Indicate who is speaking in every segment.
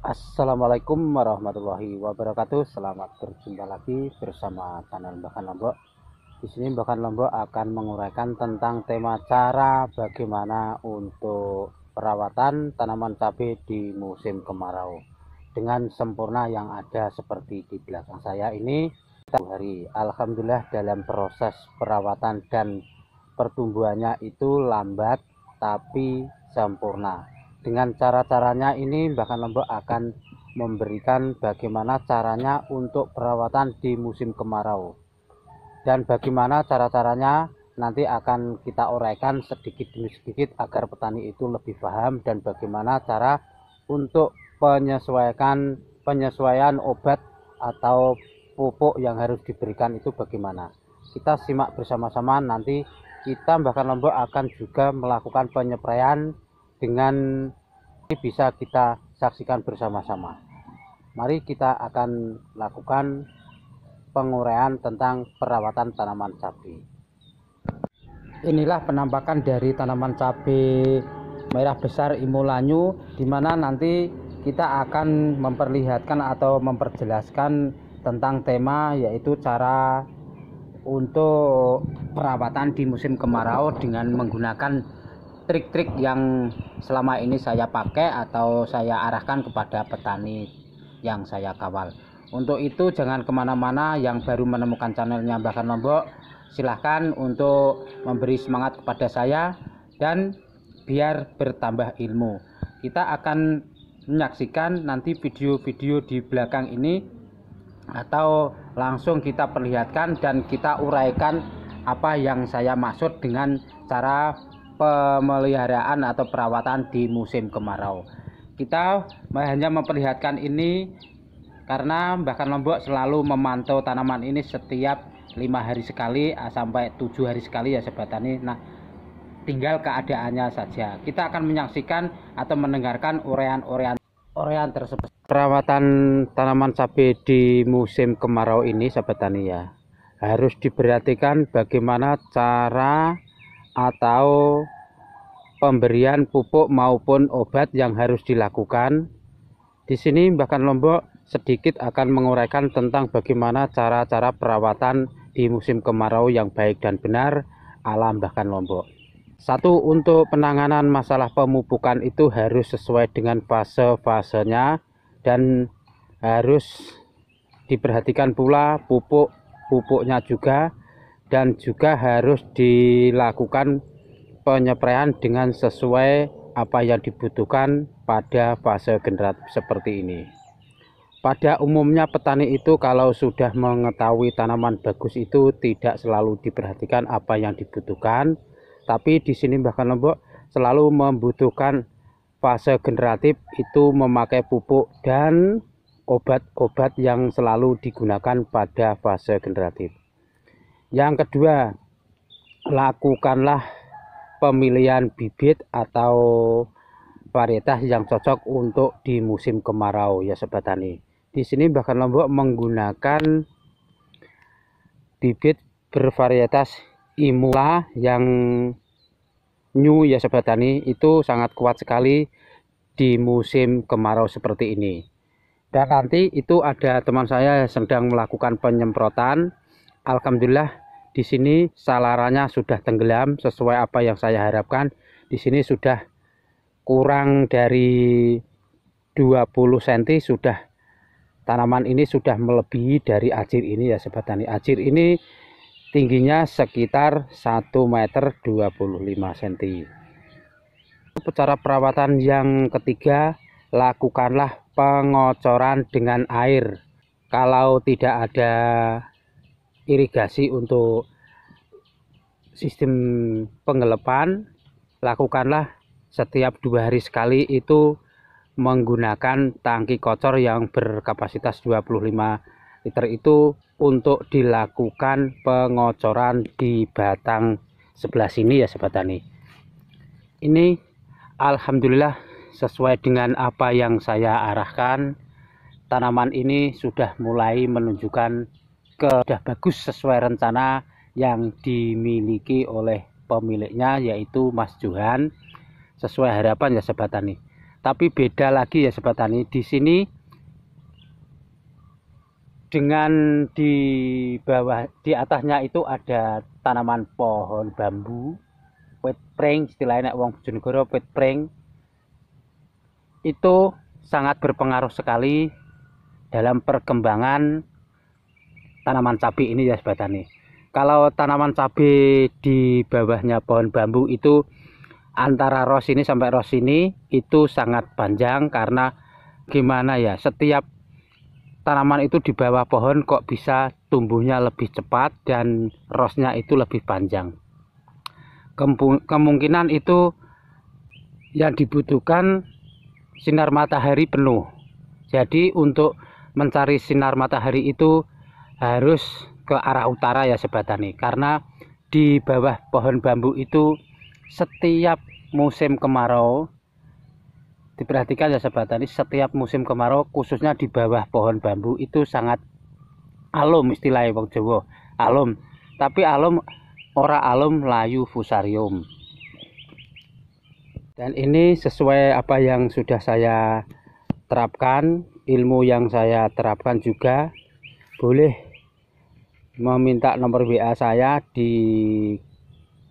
Speaker 1: Assalamualaikum warahmatullahi wabarakatuh. Selamat berjumpa lagi bersama channel Bahkan Lombok. Di sini Bahkan Lombok akan menguraikan tentang tema cara bagaimana untuk perawatan tanaman cabai di musim kemarau dengan sempurna yang ada seperti di belakang saya ini. Hari Alhamdulillah dalam proses perawatan dan pertumbuhannya itu lambat tapi sempurna. Dengan cara-caranya ini Bahkan Lombok akan memberikan bagaimana caranya untuk perawatan di musim kemarau, dan bagaimana cara-caranya nanti akan kita uraikan sedikit demi sedikit agar petani itu lebih paham, dan bagaimana cara untuk penyesuaian obat atau pupuk yang harus diberikan itu bagaimana. Kita simak bersama-sama. Nanti kita Bahkan Lombok akan juga melakukan penyepraian dengan bisa kita saksikan bersama-sama. Mari kita akan lakukan penguraian tentang perawatan tanaman cabai. Inilah penampakan dari tanaman cabai merah besar Imulanyu, di mana nanti kita akan memperlihatkan atau memperjelaskan tentang tema, yaitu cara untuk perawatan di musim kemarau dengan menggunakan trik-trik yang selama ini saya pakai atau saya arahkan kepada petani yang saya kawal. Untuk itu jangan kemana-mana. Yang baru menemukan channelnya Bahkan Lombok, silahkan untuk memberi semangat kepada saya dan biar bertambah ilmu. Kita akan menyaksikan nanti video-video di belakang ini, atau langsung kita perlihatkan dan kita uraikan apa yang saya maksud dengan cara pemeliharaan atau perawatan di musim kemarau. Kita hanya memperlihatkan ini karena Bahkan Lombok selalu memantau tanaman ini setiap 5 hari sekali sampai 7 hari sekali ya sobat tani. Nah, tinggal keadaannya saja. Kita akan menyaksikan atau mendengarkan uraian tersebut. Perawatan tanaman cabai di musim kemarau ini sobat tani ya, harus diperhatikan bagaimana cara atau pemberian pupuk maupun obat yang harus dilakukan. Di sini Bahkan Lombok sedikit akan menguraikan tentang bagaimana cara-cara perawatan di musim kemarau yang baik dan benar ala Bahkan Lombok. Satu, untuk penanganan masalah pemupukan itu harus sesuai dengan fase-fasenya, dan harus diperhatikan pula pupuknya juga, dan juga harus dilakukan penyepraian dengan sesuai apa yang dibutuhkan pada fase generatif seperti ini. Pada umumnya petani itu kalau sudah mengetahui tanaman bagus itu tidak selalu diperhatikan apa yang dibutuhkan, tapi di sini Bahkan Lombok selalu membutuhkan fase generatif itu memakai pupuk dan obat-obat yang selalu digunakan pada fase generatif. Yang kedua, lakukanlah pemilihan bibit atau varietas yang cocok untuk di musim kemarau ya sobat tani. Di sini Bahkan Lombok menggunakan bibit bervarietas Imula yang new ya sobat tani, itu sangat kuat sekali di musim kemarau seperti ini. Dan nanti itu ada teman saya yang sedang melakukan penyemprotan. Alhamdulillah di sini salurannya sudah tenggelam sesuai apa yang saya harapkan. Di sini sudah kurang dari 20 cm sudah, tanaman ini sudah melebihi dari ajir ini ya sobat tani. Ajir ini tingginya sekitar 1,25 meter. Cara perawatan yang ketiga, lakukanlah pengocoran dengan air. Kalau tidak ada irigasi untuk sistem penggelepan, lakukanlah setiap 2 hari sekali itu menggunakan tangki kocor yang berkapasitas 25 liter itu untuk dilakukan pengocoran di batang sebelah sini ya sobat tani. Ini alhamdulillah sesuai dengan apa yang saya arahkan. Tanaman ini sudah mulai menunjukkan sudah bagus sesuai rencana yang dimiliki oleh pemiliknya, yaitu Mas Johan, sesuai harapan ya sobat tani. Tapi beda lagi ya sobat tani, di sini dengan di bawah, di atasnya itu ada tanaman pohon bambu, wit pring, istilahnya wong Bojonegoro wit pring. Itu sangat berpengaruh sekali dalam perkembangan tanaman cabai ini ya sobat tani. Kalau tanaman cabai di bawahnya pohon bambu itu antara ros ini sampai ros ini itu sangat panjang, karena gimana ya, setiap tanaman itu di bawah pohon kok bisa tumbuhnya lebih cepat dan rosnya itu lebih panjang. Kemungkinan itu yang dibutuhkan sinar matahari penuh. Jadi untuk mencari sinar matahari itu harus ke arah utara ya sobat tani, karena di bawah pohon bambu itu setiap musim kemarau, diperhatikan ya sobat tani, setiap musim kemarau khususnya di bawah pohon bambu itu sangat alum, istilahnya wong Jawa alum, tapi alum ora alum layu fusarium. Dan ini sesuai apa yang sudah saya terapkan, ilmu yang saya terapkan juga. Boleh meminta nomor WA saya di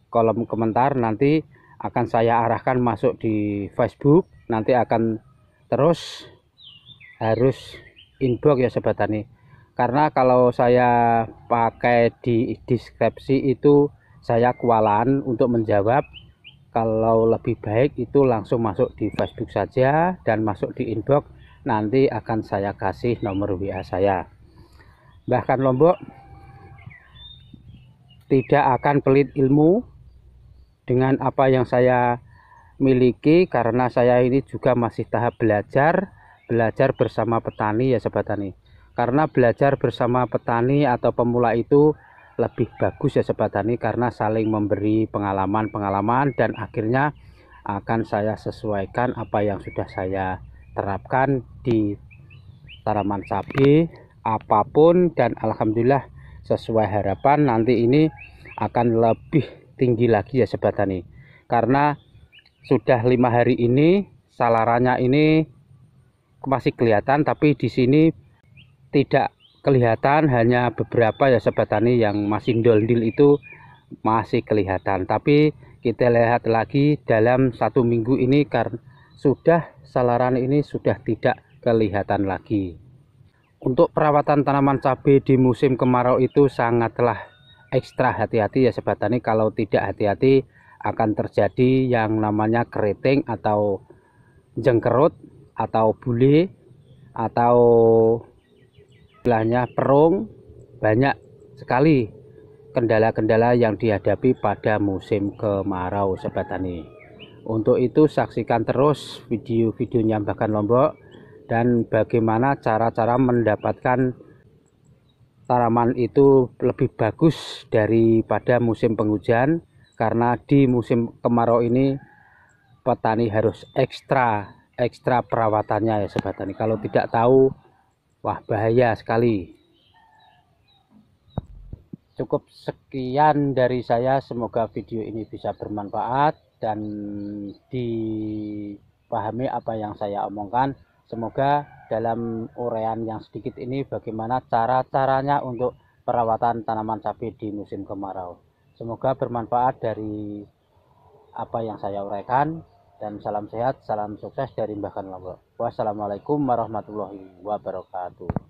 Speaker 1: kolom komentar, nanti akan saya arahkan masuk di Facebook, nanti akan terus harus inbox ya sobat tani, karena kalau saya pakai di deskripsi itu saya kewalahan untuk menjawab. Kalau lebih baik itu langsung masuk di Facebook saja dan masuk di inbox, nanti akan saya kasih nomor WA saya. Bahkan Lombok tidak akan pelit ilmu dengan apa yang saya miliki, karena saya ini juga masih tahap belajar bersama petani ya sobat tani. Karena belajar bersama petani atau pemula itu lebih bagus ya sobat tani, karena saling memberi pengalaman dan akhirnya akan saya sesuaikan apa yang sudah saya terapkan di tanaman cabai apapun, dan alhamdulillah sesuai harapan nanti ini akan lebih tinggi lagi ya sobat tani. Karena sudah 5 hari ini salarannya ini masih kelihatan, tapi di sini tidak kelihatan, hanya beberapa ya sobat tani yang masih ndol-ndil itu masih kelihatan. Tapi kita lihat lagi dalam 1 minggu ini, karena sudah salaran ini sudah tidak kelihatan lagi. Untuk perawatan tanaman cabai di musim kemarau itu sangatlah ekstra hati-hati ya sobat tani. Kalau tidak hati-hati akan terjadi yang namanya keriting atau jengkerut atau bule atau istilahnya perung. Banyak sekali kendala-kendala yang dihadapi pada musim kemarau sobat tani. Untuk itu saksikan terus video-videonya Mbah Lombok, dan bagaimana cara-cara mendapatkan tanaman itu lebih bagus daripada musim penghujan. Karena di musim kemarau ini petani harus ekstra perawatannya ya sobat tani. Kalau tidak tahu, wah bahaya sekali. Cukup sekian dari saya, semoga video ini bisa bermanfaat dan dipahami apa yang saya omongkan. Semoga dalam uraian yang sedikit ini bagaimana cara-caranya untuk perawatan tanaman cabai di musim kemarau. Semoga bermanfaat dari apa yang saya uraikan, dan salam sehat, salam sukses dari Mbah Lombok. Wassalamualaikum warahmatullahi wabarakatuh.